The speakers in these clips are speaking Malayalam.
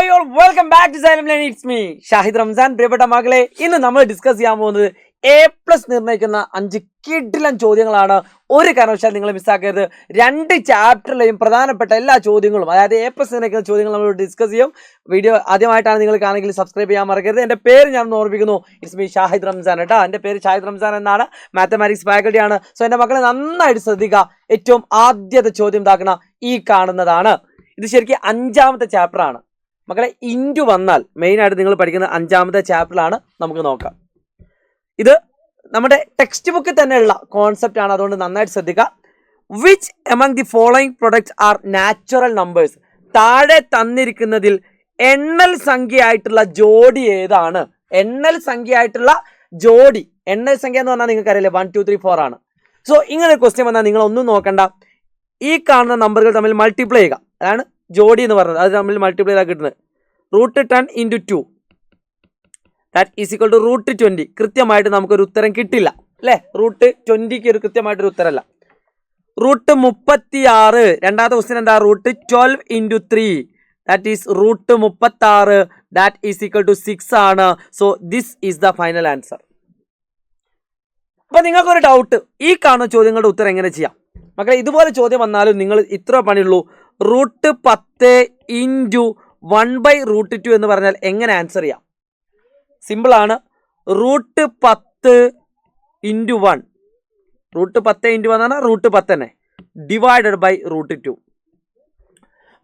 Hi all welcome back to Xylem learn. It's me Shahid Ramzan. പ്രിയപ്പെട്ട മകളെ, ഇന്ന് നമ്മൾ ഡിസ്കസ് ചെയ്യാൻ പോകുന്നത് A+ നിർണ്ണയിക്കുന്ന 5 കിടിലൻ ചോദ്യങ്ങളാണ്. ഒരു കാരണവശാലും നിങ്ങൾ മിസ്സാക്കരുത്. 2 ചാപ്റ്ററിലെയും പ്രധാനപ്പെട്ട എല്ലാ ചോദ്യങ്ങളും, അതായത് A+ നിർണ്ണയിക്കുന്ന ചോദ്യങ്ങൾ നമ്മൾ ഡിസ്കസ് ചെയ്യും. വീഡിയോ ആദ്യമായിട്ടാണ് നിങ്ങൾ കാണുമെങ്കിൽ സബ്സ്ക്രൈബ് ചെയ്യാൻ മറക്കരുത്. എൻ്റെ പേര് ഞാൻ ഓർമ്മിപ്പിക്കുന്നു, ഇറ്റ്സ് മീ ഷാഹിദ് റംസാൻ കേട്ടോ. എൻ്റെ പേര് ഷാഹിദ് റംസാൻ എന്നാണ്, മാത്തമാറ്റിക്സ് ഫാക്കൽറ്റി ആണ്. സോ എൻ്റെ മക്കളെ നന്നായിട്ട് ശ്രദ്ധിക്കുക. ഏറ്റവും ആദ്യത്തെ ചോദ്യം ഇതാക്കണ ഈ കാണുന്നതാണ്. ഇത് ശരിക്കും 5ാമത്തെ ചാപ്റ്റർ ആണ് മക്കളെ. ഇൻറ്റു വന്നാൽ മെയിനായിട്ട് നിങ്ങൾ പഠിക്കുന്ന 5ാമത്തെ ചാപ്റ്ററിലാണ്. നമുക്ക് നോക്കാം. ഇത് നമ്മുടെ ടെക്സ്റ്റ് ബുക്കിൽ തന്നെയുള്ള കോൺസെപ്റ്റ് ആണ്, അതുകൊണ്ട് നന്നായിട്ട് ശ്രദ്ധിക്കുക. Which among the following products are natural numbers? താഴെ തന്നിരിക്കുന്നതിൽ എണ്ണൽ സംഖ്യയായിട്ടുള്ള ജോഡി ഏതാണ്? എണ്ണൽ സംഖ്യയായിട്ടുള്ള ജോഡി. എണ്ണൽ സംഖ്യ എന്ന് പറഞ്ഞാൽ നിങ്ങൾക്ക് അറിയില്ലേ, 1 2 3 4 ആണ്. സോ ഇങ്ങനെ ഒരു ക്വസ്റ്റ്യൻ വന്നാൽ നിങ്ങൾ ഒന്നും നോക്കണ്ട, ഈ കാണുന്ന നമ്പറുകൾ തമ്മിൽ മൾട്ടിപ്ലൈ ചെയ്യുക. അതാണ് ജോഡി എന്ന് പറഞ്ഞത്. അത് തമ്മിൽ മൾട്ടിപ്ലൈ ചെയ്താൽ കിട്ടുന്നത് √10 × 2 ദാറ്റ് ഈസ് ഈക്വൽ ടു √20. കൃത്യമായിട്ട് നമുക്കൊരു ഉത്തരം കിട്ടില്ല അല്ലേ? √20ക്ക് ഒരു കൃത്യമായിട്ടൊരു ഉത്തരമല്ല. √36. രണ്ടാമത്തെ ക്വസ്റ്റ്യൻ എന്താ? √12 × 3 that is √36 that is equal to 6 ആണ്. So this is the final answer. അപ്പൊ നിങ്ങൾക്കൊരു ഡൗട്ട്, ഈ കാണുന്ന ചോദ്യങ്ങളുടെ ഉത്തരം എങ്ങനെ ചെയ്യാം മക്കളെ? ഇതുപോലെ ചോദ്യം വന്നാലും നിങ്ങൾ ഇത്ര പണിയുള്ളൂ. √10 × 1/√2 എന്ന് പറഞ്ഞാൽ എങ്ങനെ ആൻസർ ചെയ്യാം? സിമ്പിളാണ്. √10 × 1. √10 × 1 പറഞ്ഞാൽ √10 തന്നെ, ഡിവൈഡഡ് ബൈ √2.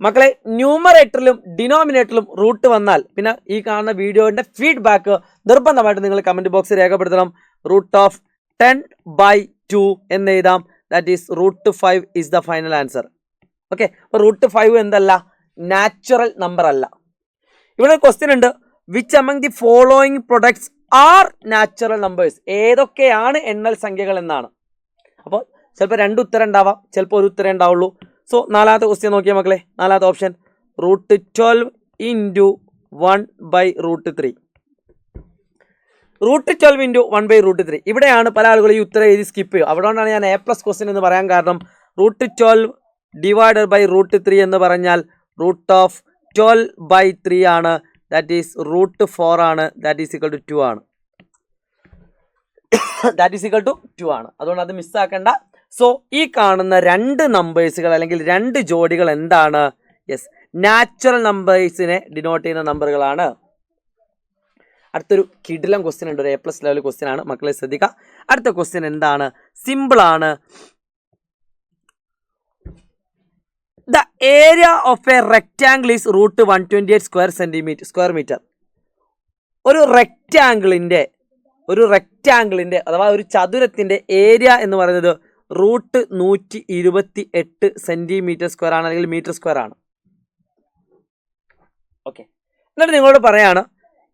മക്കളെ, ന്യൂമറേറ്ററിലും ഡിനോമിനേറ്ററിലും റൂട്ട് വന്നാൽ പിന്നെ ഈ കാണുന്ന വീഡിയോയുടെ ഫീഡ്ബാക്ക് നിർബന്ധമായിട്ട് നിങ്ങൾ കമൻറ്റ് ബോക്സിൽ രേഖപ്പെടുത്തണം. √10/2 എന്ന് എഴുതാം. That is √5 is the final answer. Okay, അപ്പോൾ √5 എന്തല്ല? നാച്ചുറൽ നമ്പർ അല്ല. ഇവിടെ ക്വസ്റ്റ്യൻ ഉണ്ട്, which among the following products are natural numbers? ഏതൊക്കെയാണ് എണ്ണൽ സംഖ്യകൾ എന്നാണ്. അപ്പോൾ ചിലപ്പോൾ 2 ഉത്തരം ഉണ്ടാവാം, ചിലപ്പോൾ ഒരു ഉത്തരം ഉണ്ടാവുള്ളൂ. സോ 4ാമത്തെ ക്വസ്റ്റ്യൻ നോക്കിയാൽ മക്കളെ, 4ാമത്തെ ഓപ്ഷൻ √12 × 1/√3. √12 × 1/√3. ഇവിടെയാണ് പല ആളുകളും ഈ ഉത്തരം എഴുതി സ്കിപ്പ് ചെയ്യും. അതുകൊണ്ടാണ് ഞാൻ A+ ക്വസ്റ്റ്യൻ എന്ന് പറയാൻ കാരണം. √12 ഡിവൈഡഡ് ബൈ √3 എന്ന് പറഞ്ഞാൽ √12/3 ആണ്. ദാറ്റ് ഈസ് √4 ആണ്. ദാറ്റ് ഈസ് ഈക്വൽ ടു 2 ആണ്. ദാറ്റ് ഈസ് ഈക്വൽ ടു 2 ആണ്. അതുകൊണ്ട് അത് മിസ്സാക്കണ്ട. സോ ഈ കാണുന്ന 2 നമ്പേഴ്സുകൾ അല്ലെങ്കിൽ 2 ജോഡികൾ എന്താണ്? യെസ്, നാച്ചുറൽ നമ്പേഴ്സിനെ ഡിനോട്ട് ചെയ്യുന്ന നമ്പറുകളാണ്. അടുത്തൊരു കിടിലം ക്വസ്റ്റ്യൻ ഉണ്ട്, ഒരു A+ ലെവൽ ക്വസ്റ്റ്യൻ ആണ്. മക്കളെ ശ്രദ്ധിക്കുക. അടുത്ത ക്വസ്റ്റ്യൻ എന്താണ്? സിമ്പിളാണ്. The area of a rectangle is √128 square metre. ഒരു റെക്റ്റാങ്കിളിൻ്റെ അഥവാ ഒരു ചതുരത്തിൻ്റെ ഏരിയ എന്ന് പറയുന്നത് √128 സെൻറ്റിമീറ്റർ സ്ക്വയർ ആണ്, അല്ലെങ്കിൽ മീറ്റർ സ്ക്വയർ ആണ്. ഓക്കെ, എന്നിട്ട് നിങ്ങളോട് പറയാണ്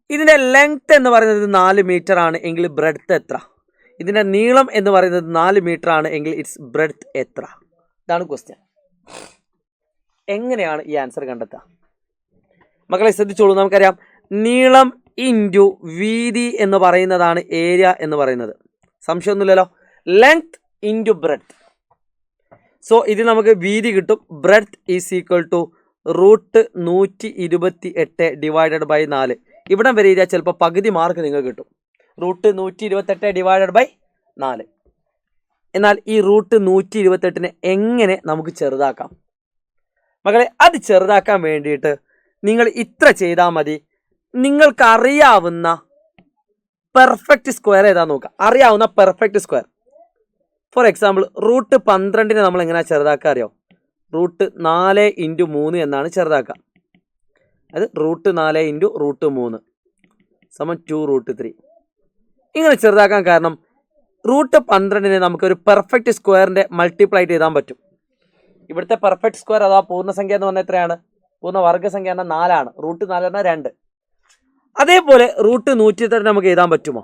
ഇതിൻ്റെ ലെങ്ത് എന്ന് പറയുന്നത് 4 മീറ്റർ ആണ് എങ്കിൽ ബ്രെഡ്ത്ത് എത്ര? ഇതിൻ്റെ നീളം എന്ന് പറയുന്നത് 4 മീറ്റർ ആണ് എങ്കിൽ ഇറ്റ്സ് ബ്രെഡ്ത്ത് എത്ര? ഇതാണ് ക്വസ്റ്റ്യൻ. എങ്ങനെയാണ് ഈ ആൻസർ കണ്ടെത്തുക? മക്കളെ ശ്രദ്ധിച്ചോളൂ. നമുക്കറിയാം, നീളം ഇൻറ്റു വീതി എന്ന് പറയുന്നതാണ് ഏരിയ എന്ന് പറയുന്നത്. സംശയമൊന്നുമില്ലല്ലോ. Length into breadth. സോ ഇത് നമുക്ക് വീതി കിട്ടും. Breadth is equal to √128 divided by 4. ഇവിടം വരെ ഏരിയ ചിലപ്പോൾ പകുതി മാർക്ക് നിങ്ങൾക്ക് കിട്ടും. √128 ഡിവൈഡഡ് ബൈ 4. എന്നാൽ ഈ √128 എങ്ങനെ നമുക്ക് ചെറുതാക്കാം മക്കളെ? അത് ചെറുതാക്കാൻ വേണ്ടിയിട്ട് നിങ്ങൾ ഇത്ര ചെയ്താൽ മതി. നിങ്ങൾക്കറിയാവുന്ന പെർഫെക്റ്റ് സ്ക്വയർ ഏതാ നോക്കുക. അറിയാവുന്ന പെർഫെക്റ്റ് സ്ക്വയർ. ഫോർ എക്സാമ്പിൾ √12 നമ്മൾ എങ്ങനെയാണ് ചെറുതാക്കുക അറിയോ? √4 × 3 എന്നാണ് ചെറുതാക്കുക. അത് √4 × √3 സമം 2√3. ഇങ്ങനെ ചെറുതാക്കാൻ കാരണം √12 നമുക്കൊരു പെർഫെക്റ്റ് സ്ക്വയറിൻ്റെ മൾട്ടിപ്ലൈ ചെയ്താൻ പറ്റും. ഇവിടുത്തെ പെർഫെക്റ്റ് സ്ക്വയർ അഥവാ പൂർണ്ണസംഖ്യ എന്ന് പറഞ്ഞാൽ എത്രയാണ്? പൂർണ്ണ വർഗ്ഗസംഖ്യ എന്നാൽ 4 ആണ്. √4 എന്നാൽ 2. അതേപോലെ √128 നമുക്ക് എഴുതാൻ പറ്റുമോ?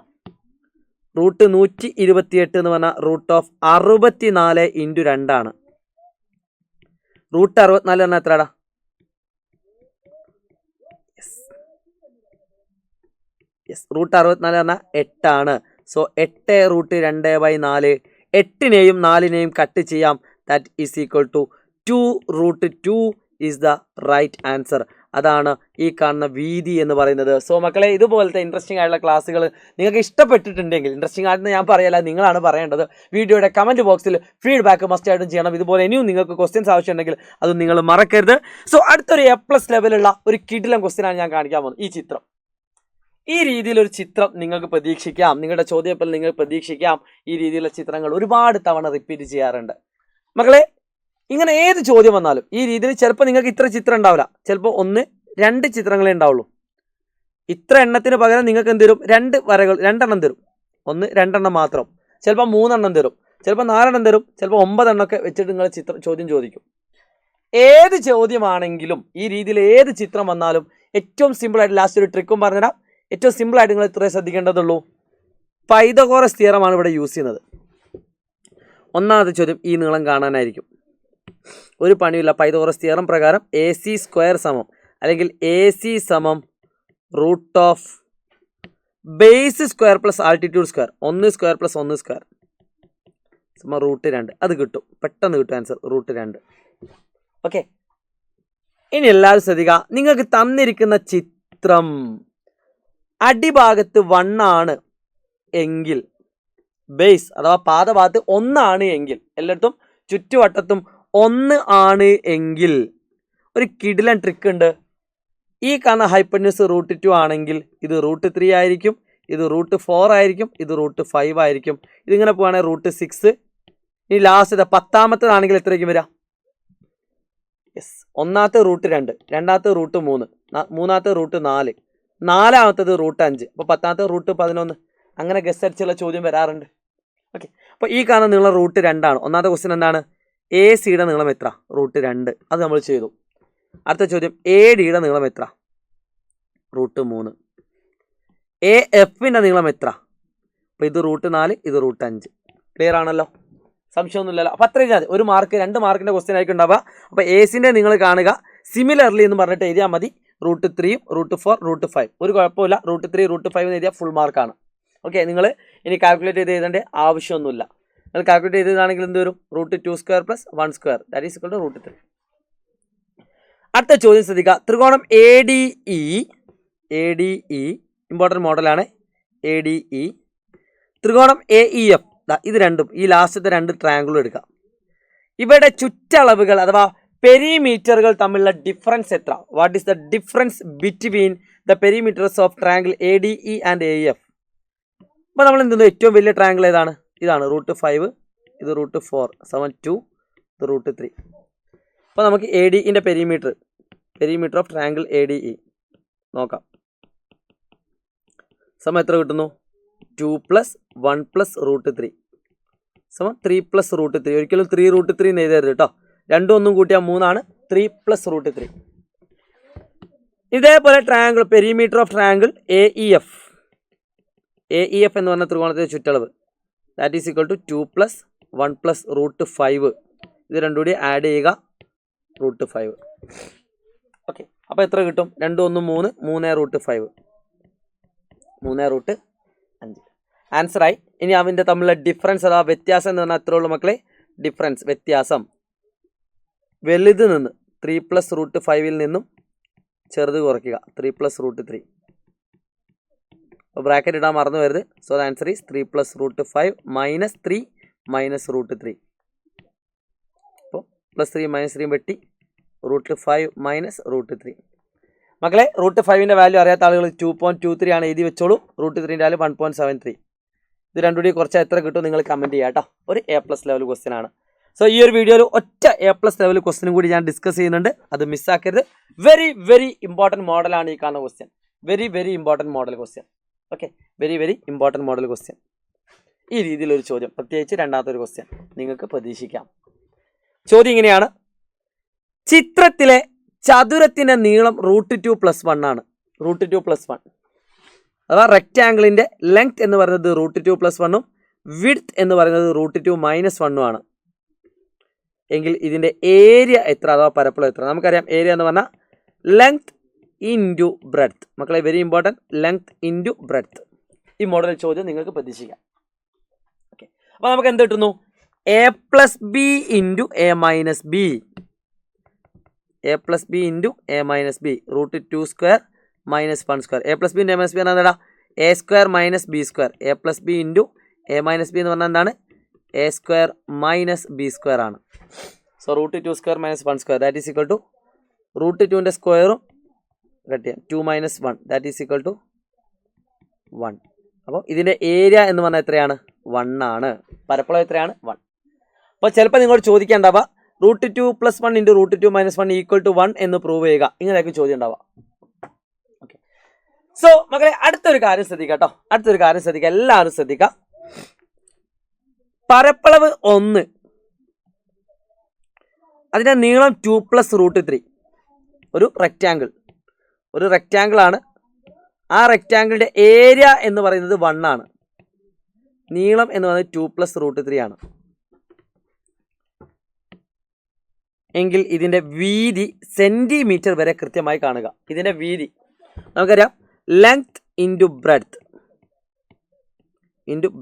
√128 എന്ന് പറഞ്ഞാൽ √64 × 2 ആണ്. √64 പറഞ്ഞാൽ എത്രടാ? യെസ്, √64 പറഞ്ഞാൽ 8 ആണ്. സോ 8√2/4. 8നെയും 4നെയും കട്ട് ചെയ്യാം. That is equal to 2√2 is the right answer. അതാണ് ഈ കാണുന്ന വീതി എന്ന് പറയുന്നത്. സോ മക്കളെ, ഇതുപോലത്തെ ഇൻട്രസ്റ്റിംഗ് ആയിട്ടുള്ള ക്ലാസ്സുകൾ നിങ്ങൾക്ക് ഇഷ്ടപ്പെട്ടിട്ടുണ്ടെങ്കിൽ, ഇൻട്രസ്റ്റിംഗ് ആണെന്ന് ഞാൻ പറയല്ല, നിങ്ങളാണ് പറയേണ്ടത്. വീഡിയോയുടെ കമൻറ്റ് ബോക്സിൽ ഫീഡ്ബാക്ക് മസ്റ്റ് ആയിട്ടും ചെയ്യണം. ഇതുപോലെ ഇനിയും നിങ്ങൾക്ക് ക്വസ്റ്റ്യൻസ് ആവശ്യമുണ്ടെങ്കിൽ അത് നിങ്ങൾ മറക്കരുത്. സോ അടുത്തൊരു A+ ലെവലുള്ള ഒരു കിടിലൻ ക്വസ്റ്റ്യനാണ് ഞാൻ കാണിക്കാൻ പോകുന്നത്. ഈ ചിത്രം, ഈ രീതിയിലൊരു ചിത്രം നിങ്ങൾക്ക് പ്രതീക്ഷിക്കാം. നിങ്ങളുടെ ചോദ്യത്തിൽ നിങ്ങൾ പ്രതീക്ഷിക്കാം ഈ രീതിയിലുള്ള ചിത്രങ്ങൾ ഒരുപാട് തവണ റിപ്പീറ്റ് ചെയ്യാറുണ്ട്. മക്കളെ, ഇങ്ങനെ ഏത് ചോദ്യം വന്നാലും ഈ രീതിയിൽ ചിലപ്പോൾ നിങ്ങൾക്ക് ഇത്ര ചിത്രം ഉണ്ടാവില്ല, ചിലപ്പോൾ 1-2 ചിത്രങ്ങളേ ഉണ്ടാവുള്ളൂ. ഇത്ര എണ്ണത്തിന് പകരം നിങ്ങൾക്ക് എന്ത് തരും? 2 വരകൾ, 2 എണ്ണം തരും. 1-2 എണ്ണം മാത്രം, ചിലപ്പോൾ 3 എണ്ണം തരും, ചിലപ്പോൾ 4 എണ്ണം തരും, ചിലപ്പോൾ 9 എണ്ണമൊക്കെ വെച്ചിട്ട് നിങ്ങൾ ചോദ്യം ചോദിക്കും. ഏത് ചോദ്യമാണെങ്കിലും ഈ രീതിയിൽ ഏത് ചിത്രം വന്നാലും ഏറ്റവും സിമ്പിളായിട്ട് ലാസ്റ്റ് ഒരു ട്രിക്കും പറഞ്ഞുതരാം. ഏറ്റവും സിമ്പിളായിട്ട് നിങ്ങൾ ഇത്രയും ശ്രദ്ധിക്കേണ്ടതുള്ളൂ. പൈതഗോറസ് തിയറമാണ് ഇവിടെ യൂസ് ചെയ്യുന്നത്. ഒന്നാമത്തെ ചോദ്യം ഈ നീളം കാണാനായിരിക്കും. ഒരു പണിയില്ല. പൈതഗോറസ് തിയറം പ്രകാരം AC² സമം, അല്ലെങ്കിൽ AC സമം root of base square plus altitude square, 1² + 1² സമം റൂട്ട് 2. അത് കിട്ടും, പെട്ടെന്ന് കിട്ടും ആൻസർ, റൂട്ട് 2. ഓക്കെ, ഇനി എല്ലാവരും ശ്രദ്ധിക്കുക. നിങ്ങൾക്ക് തന്നിരിക്കുന്ന ചിത്രം അടിഭാഗത്ത് 1 ആണ് എങ്കിൽ, ബേസ് അഥവാ പാദഭാഗത്ത് 1 ആണ് എങ്കിൽ, എല്ലായിടത്തും ചുറ്റുവട്ടത്തും 1 ആണ് എങ്കിൽ ഒരു കിടിലൻ ട്രിക്ക് ഉണ്ട്. ഈ കാണുന്ന ഹൈപ്പന്യൂസ് റൂട്ട് 2 ആണെങ്കിൽ ഇത് റൂട്ട് 3 ആയിരിക്കും, ഇത് റൂട്ട് 4 ആയിരിക്കും, ഇത് റൂട്ട് 5 ആയിരിക്കും. ഇതിങ്ങനെ പോവുകയാണെങ്കിൽ റൂട്ട് 6. ഇനി ലാസ്റ്റ് 10ാമത്തേതാണെങ്കിൽ എത്രയ്ക്കും വരിക? യെസ്, 1ാമത്തെ റൂട്ട് 2, 2ാമത്തെ റൂട്ട് 3, 3ാമത്തെ റൂട്ട് 4, 4ാമത്തത് റൂട്ട് 5, അപ്പോൾ 10ാമത്തെ റൂട്ട് 11. അങ്ങനെ ഗസ് അടിച്ചുള്ള ചോദ്യം വരാറുണ്ട്. ഓക്കെ, അപ്പോൾ ഈ കാണുന്ന നീളം റൂട്ട് 2 ആണ്. ഒന്നാമത്തെ ക്വസ്റ്റ്യൻ എന്താണ്? AC-യുടെ നീളം എത്ര? റൂട്ട് 2. അത് നമ്മൾ ചെയ്തു. അടുത്ത ചോദ്യം AD-യുടെ നീളം എത്ര? റൂട്ട് 3. AF-ൻ്റെ നീളം എത്ര? അപ്പോൾ ഇത് റൂട്ട് 4, ഇത് റൂട്ട് 5. ക്ലിയർ ആണല്ലോ, സംശയമൊന്നുമില്ലല്ലോ. അപ്പോൾ അത്രയും മതി. 1 മാർക്ക് 2 മാർക്കിൻ്റെ ക്വസ്റ്റ്യൻ ആയിരിക്കും ഉണ്ടാവുക. അപ്പോൾ AC-ൻ്റെ നിങ്ങൾ കാണുക, സിമിലർലി എന്ന് പറഞ്ഞിട്ട് എഴുതിയാൽ മതി. റൂട്ട് 3, റൂട്ട് 4, റൂട്ട് 5 ഒരു കുഴപ്പമില്ല. റൂട്ട് 3, റൂട്ട് 5 എന്ന് എഴുതിയാൽ ഫുൾ മാർക്കാണ്. ഓക്കെ, നിങ്ങൾ ഇനി കാൽക്കുലേറ്റ് ചെയ്ത് എഴുതേണ്ട ആവശ്യമൊന്നുമില്ല. നിങ്ങൾ കാൽക്കുലേറ്റ് ചെയ്തതാണെങ്കിൽ എന്ത് വരും? Root 2² + 1² that is equal to root 3. അടുത്ത ചോദ്യം ശ്രദ്ധിക്കുക. ത്രികോണം ADE ഇമ്പോർട്ടൻറ്റ് മോഡലാണ്. ADE ത്രികോണം AEF, ഇത് രണ്ടും, ഈ ലാസ്റ്റത്തെ 2 ട്രയാങ്കിളും എടുക്കുക. ഇവയുടെ ചുറ്റളവുകൾ അഥവാ പെരിമീറ്ററുകൾ തമ്മിലുള്ള ഡിഫറൻസ് എത്ര? What is the difference between the perimeters of triangle ADE and AEF? അപ്പോൾ നമ്മൾ എന്തെന്ന്, ഏറ്റവും വലിയ ട്രയാങ്കിൾ ഏതാണ്? ഇതാണ്, റൂട്ട് 5, ഇത് റൂട്ട് 4 സമം 2, ഇത് റൂട്ട് 3. അപ്പോൾ നമുക്ക് ADE-ൻ്റെ പെരിമീറ്റർ ഓഫ് ട്രയാങ്കിൾ ADE നോക്കാം. സമം എത്ര കിട്ടുന്നു? 2 + 1 + റൂട്ട് 3 സമം 3 + റൂട്ട് 3. ഒരിക്കലും 3 റൂട്ട് 3 എന്ന് എഴുതരുത് കേട്ടോ. 2 1 കൂട്ടിയാൽ 3 ആണ്. 3 + റൂട്ട് 3. ഇതേപോലെ triangle, perimeter of triangle AEF എന്ന് പറഞ്ഞ ത്രികോണത്തിൻ്റെ ചുറ്റളവ് that is equal to 2 + 1 + root 5. ഇത് രണ്ടും കൂടി ആഡ് ചെയ്യുക, റൂട്ട് 5. ഓക്കെ, അപ്പോൾ എത്ര കിട്ടും? 2 1 3, 3 റൂട്ട് 5, 3 റൂട്ട് 5. ആൻസറായി. ഇനി അവൻ്റെ തമ്മിലുള്ള ഡിഫറൻസ് അഥവാ വ്യത്യാസം എന്ന് പറഞ്ഞാൽ എത്ര ഉള്ളൂ മക്കളെ? ഡിഫറൻസ്, വ്യത്യാസം വലുത് നിന്ന് 3 + റൂട്ട് 5-ൽ നിന്നും ചെറുത് കുറയ്ക്കുക, 3 + റൂട്ട് 3. അപ്പോൾ ബ്രാക്കറ്റ് ഇടാൻ മറന്നു വരുത്. So the answer is 3 + root 5 - 3 - root 3. അപ്പോൾ +3 - 3 വെട്ടി, റൂട്ട് 5 - റൂട്ട് 3. മക്കളെ, റൂട്ട് 5-ൻ്റെ വാല്യൂ അറിയാത്ത ആളുകൾ 2.23 ആണ് എഴുതി വെച്ചോളൂ. റൂട്ട് 3-ൻ്റെ വാല്യൂ 1.73. ഇത് രണ്ടും കൂടി കുറച്ച് എത്ര കിട്ടും നിങ്ങൾ കമൻറ്റ് ചെയ്യാം കേട്ടോ. ഒരു A+ ലെവൽ ക്വസ്റ്റ്യൻ ആണ്. സോ ഈ ഒരു വീഡിയോയിൽ ഒറ്റ A+ ലെവൽ ക്വസ്റ്റ്യനും കൂടി ഞാൻ ഡിസ്കസ് ചെയ്യുന്നുണ്ട്, അത് മിസ്സാക്കരുത്. വെരി വെരി ഇമ്പോർട്ടൻറ്റ് മോഡലാണ് ഈ കാണുന്ന question. Very very important model question. Okay, very very important model question. ഈ രീതിയിലൊരു ചോദ്യം, പ്രത്യേകിച്ച് രണ്ടാമത്തെ ഒരു ക്വസ്റ്റ്യൻ നിങ്ങൾക്ക് പ്രതീക്ഷിക്കാം. ചോദ്യം ഇങ്ങനെയാണ്. ചിത്രത്തിലെ ചതുരത്തിൻ്റെ നീളം റൂട്ട് 2 + 1 ആണ്. റൂട്ട് 2 + 1 അഥവാ റെക്റ്റാങ്കിളിൻ്റെ ലെങ്ത് എന്ന് പറയുന്നത് റൂട്ട് 2 + 1-ഉം വിഡ്ത്ത് എന്ന് പറയുന്നത് റൂട്ട് 2 - 1-ഉം ആണ് എങ്കിൽ ഇതിൻ്റെ ഏരിയ എത്ര അഥവാ പരപ്പളം എത്ര? നമുക്കറിയാം ഏരിയ എന്ന് പറഞ്ഞാൽ ലെങ്ത് ഇൻറ്റു ബ്രെഡ്ത്ത്. മക്കളെ, very important, length into breadth. ഈ മോഡൽ ചോദ്യം നിങ്ങൾക്ക് പ്രതീക്ഷിക്കാം. ഓക്കെ, അപ്പോൾ നമുക്ക് എന്ത് കിട്ടുന്നു? A + B × A - B. A plus B into A minus B root 2 square minus 1 square. A plus B into A minus B പറഞ്ഞാൽ എന്താ? A square minus B square. A plus B into A minus B എന്ന് പറഞ്ഞാൽ എന്താണ്? A square minus B square ആണ്. So root 2 square minus 1 square that is equal to root 2ൻ്റെ സ്ക്വയറും കട്ട് ചെയ്യാം 2 minus 1 that is equal to 1. അപ്പോൾ ഇതിൻ്റെ ഏരിയ എന്ന് പറഞ്ഞാൽ എത്രയാണ്? 1 ആണ്. പരപ്പളവ് എത്രയാണ്? 1. അപ്പോൾ ചിലപ്പോൾ നിങ്ങളോട് ചോദിക്കേണ്ടാവുക root 2 plus 1 into root 2 minus 1 equal to 1 എന്ന് പ്രൂവ് ചെയ്യുക. ഇങ്ങനെയൊക്കെ ചോദ്യം ഉണ്ടാവുക. ഓക്കെ. സോ മക്കളെ അടുത്തൊരു കാര്യം ശ്രദ്ധിക്കുക കേട്ടോ. അടുത്തൊരു കാര്യം ശ്രദ്ധിക്കുക, എല്ലാവരും ശ്രദ്ധിക്കുക. പരപ്പളവ് 1, അതിൻ്റെ നീളം 2 പ്ലസ് റൂട്ട് 3. ഒരു റെക്റ്റാങ്കിൾ ആണ്. ആ റെക്റ്റാങ്കിളിൻ്റെ ഏരിയ എന്ന് പറയുന്നത് 1 ആണ്. നീളം എന്ന് പറയുന്നത് 2 പ്ലസ് റൂട്ട് 3 ആണ്. എങ്കിൽ ഇതിൻ്റെ വീതി സെൻറ്റിമീറ്റർ വരെ കൃത്യമായി കാണുക. ഇതിൻ്റെ വീതി നമുക്കറിയാം length into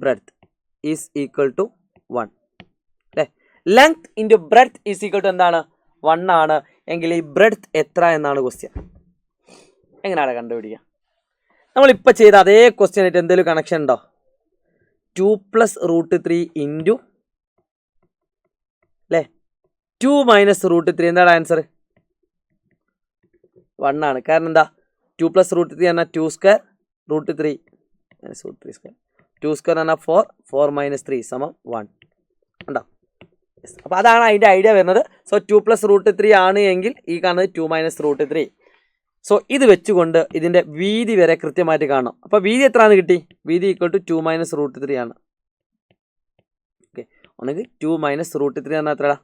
breadth is equal to 1 അല്ലേ? Length into breadth is equal to എന്താണ്? 1 ആണ്. എങ്കിൽ ഈ ബ്രെഡ്ത്ത് എത്ര എന്നാണ് ക്വസ്റ്റ്യൻ. എങ്ങനെയാണ് കണ്ടുപിടിക്കുക? നമ്മളിപ്പോൾ ചെയ്ത അതേ ക്വസ്റ്റ്യൻ ആയിട്ട് എന്തെങ്കിലും കണക്ഷൻ ഉണ്ടോ? 2 പ്ലസ് റൂട്ട് 3 ഇൻറ്റു അല്ലേ 2 മൈനസ് റൂട്ട് 3 എന്താണ് ആൻസർ? 1 ആണ്. കാരണം എന്താ? 2 പ്ലസ് റൂട്ട് 3 എന്നാൽ 2 square root 3 minus root 3 square 2 square എന്നാൽ 4 മൈനസ് 3 സമം 1 ഉണ്ടോ? അപ്പോൾ അതാണ് അതിൻ്റെ ഐഡിയ വരുന്നത്. സോ 2 പ്ലസ് റൂട്ട് 3 ആണ് എങ്കിൽ ഈ കാണുന്നത് 2 മൈനസ് റൂട്ട് 3. സോ ഇത് വെച്ചുകൊണ്ട് ഇതിൻ്റെ വീതി വരെ കൃത്യമായിട്ട് കാണണം. അപ്പോൾ വീതി എത്രയാണ് കിട്ടി? വീതി ഈക്വൽ ടു 2 മൈനസ് റൂട്ട് 3 ആണ്. ഓക്കെ, ഒന്നെങ്കിൽ 2 മൈനസ് റൂട്ട് 3 എന്നാൽ എത്രടാ?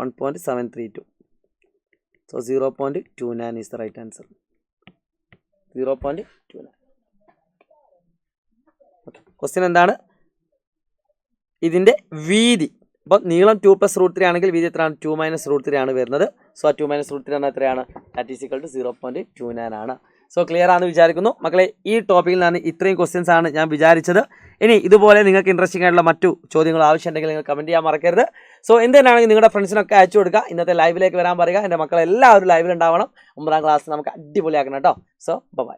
1.732. So 0.29 is the right answer. 0.29. Okay. Question എന്താണ്? ഇതിൻ്റെ വീതി. അപ്പോൾ നീളം 2 പ്ലസ് റൂട്ട് 3 ആണെങ്കിൽ വീതി എത്രയാണ്? 2 മൈനസ് റൂട്ട് 3 ആണ് വരുന്നത്. സോ ആ 2 മൈനസ് റൂട്ട് 3 എന്നാൽ എത്രയാണ്? ദാറ്റ് ഈസ് ഈക്വൽ ടു 0.29 ആണ്. സോ ക്ലിയർ ആണെന്ന് വിചാരിക്കുന്നു മക്കളെ. ഈ ടോപ്പിക്കിൽ നിന്നാണ് ഇത്രയും ക്വസ്റ്റ്യൻസ് ആണ് ഞാൻ വിചാരിച്ചത്. ഇനി ഇതുപോലെ നിങ്ങൾക്ക് ഇൻട്രസ്റ്റിംഗ് ആയിട്ടുള്ള മറ്റു ചോദ്യങ്ങൾ ആവശ്യമുണ്ടെങ്കിൽ നിങ്ങൾ കമൻറ്റ് ചെയ്യാൻ മറക്കരുത്. സോ എന്തിനാണെങ്കിൽ നിങ്ങളുടെ ഫ്രണ്ട്സിനൊക്കെ അയച്ചു കൊടുക്കുക. ഇന്നത്തെ ലൈവിലേക്ക് വരാൻ പറയുക. എൻ്റെ മക്കളെല്ലാവരും ലൈവിൽ ഉണ്ടാവണം. 9ാം ക്ലാസ് നമുക്ക് അടിപൊളിയാക്കണം കേട്ടോ. So by.